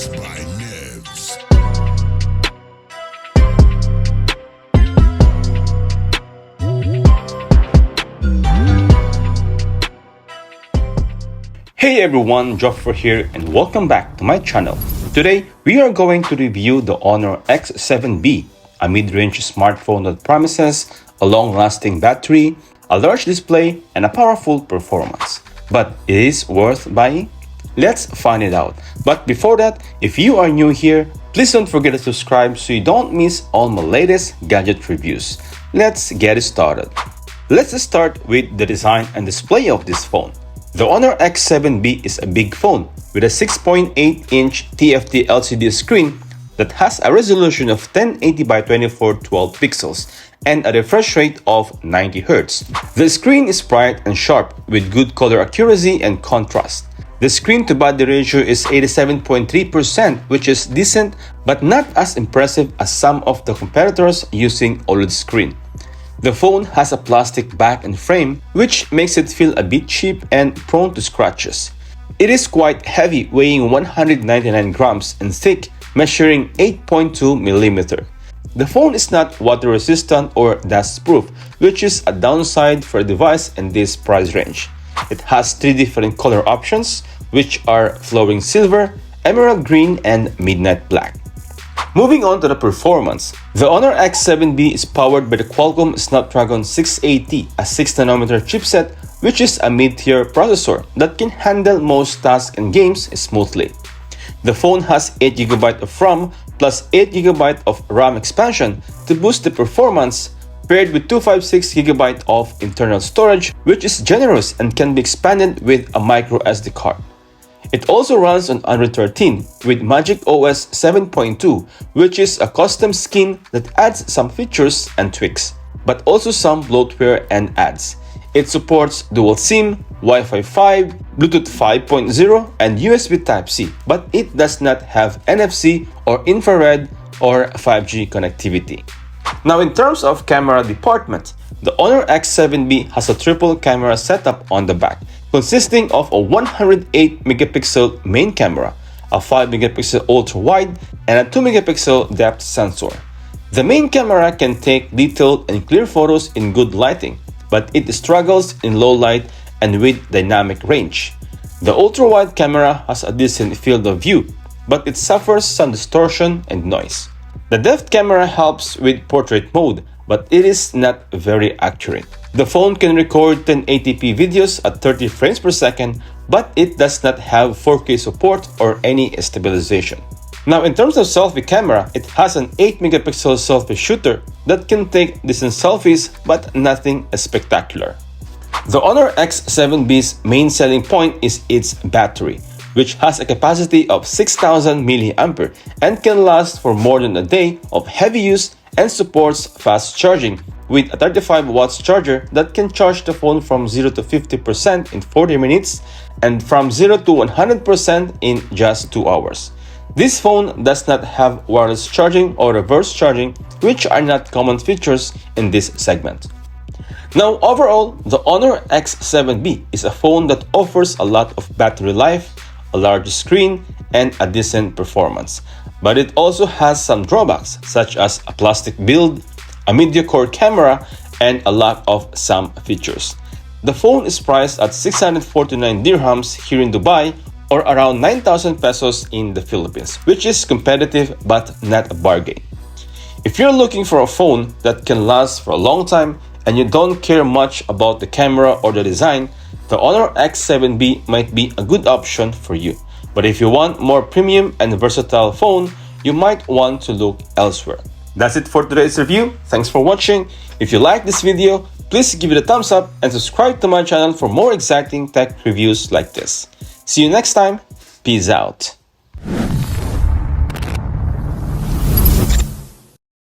by Nevs. Hey everyone, Joffre here and welcome back to my channel. Today, we are going to review the Honor X7b, a mid-range smartphone that promises a long-lasting battery, a large display, and a powerful performance. But is it worth buying? Let's find it out. But before that, if you are new here, please don't forget to subscribe so you don't miss all my latest gadget reviews. Let's get started. Let's start with the design and display of this phone. The Honor X7b is a big phone with a 6.8-inch TFT LCD screen that has a resolution of 1080 by 2412 pixels and a refresh rate of 90 Hz. The screen is bright and sharp with good color accuracy and contrast. The screen-to-body ratio is 87.3%, which is decent but not as impressive as some of the competitors using OLED screen. The phone has a plastic back and frame, which makes it feel a bit cheap and prone to scratches. It is quite heavy, weighing 199 grams and thick, measuring 8.2 mm. The phone is not water resistant or dust proof, which is a downside for a device in this price range. It has three different color options, which are flowing silver, emerald green, and midnight black. Moving on to the performance, the Honor X7b is powered by the Qualcomm Snapdragon 680, a 6nm chipset, which is a mid-tier processor that can handle most tasks and games smoothly. The phone has 8GB of RAM plus 8GB of RAM expansion to boost the performance, paired with 256GB of internal storage, which is generous and can be expanded with a micro SD card. It also runs on Android 13 with Magic OS 7.2, which is a custom skin that adds some features and tweaks, but also some bloatware and ads. It supports dual SIM, Wi-Fi 5, Bluetooth 5.0, and USB Type-C, but it does not have NFC or infrared or 5G connectivity. Now, in terms of camera department, the Honor X7b has a triple camera setup on the back, consisting of a 108-megapixel main camera, a 5-megapixel ultra-wide, and a 2-megapixel depth sensor. The main camera can take detailed and clear photos in good lighting, but it struggles in low light and with dynamic range. The ultra-wide camera has a decent field of view, but it suffers some distortion and noise. The depth camera helps with portrait mode, but it is not very accurate. The phone can record 1080p videos at 30 frames per second, but it does not have 4K support or any stabilization. Now, in terms of selfie camera, it has an 8-megapixel selfie shooter that can take decent selfies, but nothing spectacular. The Honor X7b's main selling point is its battery, which has a capacity of 6000 mAh and can last for more than a day of heavy use and supports fast charging with a 35 watts charger that can charge the phone from 0 to 50% in 40 minutes and from 0 to 100% in just 2 hours. This phone does not have wireless charging or reverse charging, which are not common features in this segment. Now, overall, the Honor X7b is a phone that offers a lot of battery life, a large screen, and a decent performance. But it also has some drawbacks, such as a plastic build, a media-core camera, and a lack of some features. The phone is priced at 649 dirhams here in Dubai, or around 9,000 pesos in the Philippines, which is competitive but not a bargain. If you're looking for a phone that can last for a long time and you don't care much about the camera or the design, the Honor X7b might be a good option for you. But if you want more premium and versatile phone, you might want to look elsewhere. That's it for today's review. Thanks for watching. If you like this video, please give it a thumbs up and subscribe to my channel for more exciting tech reviews like this. See you next time. Peace out.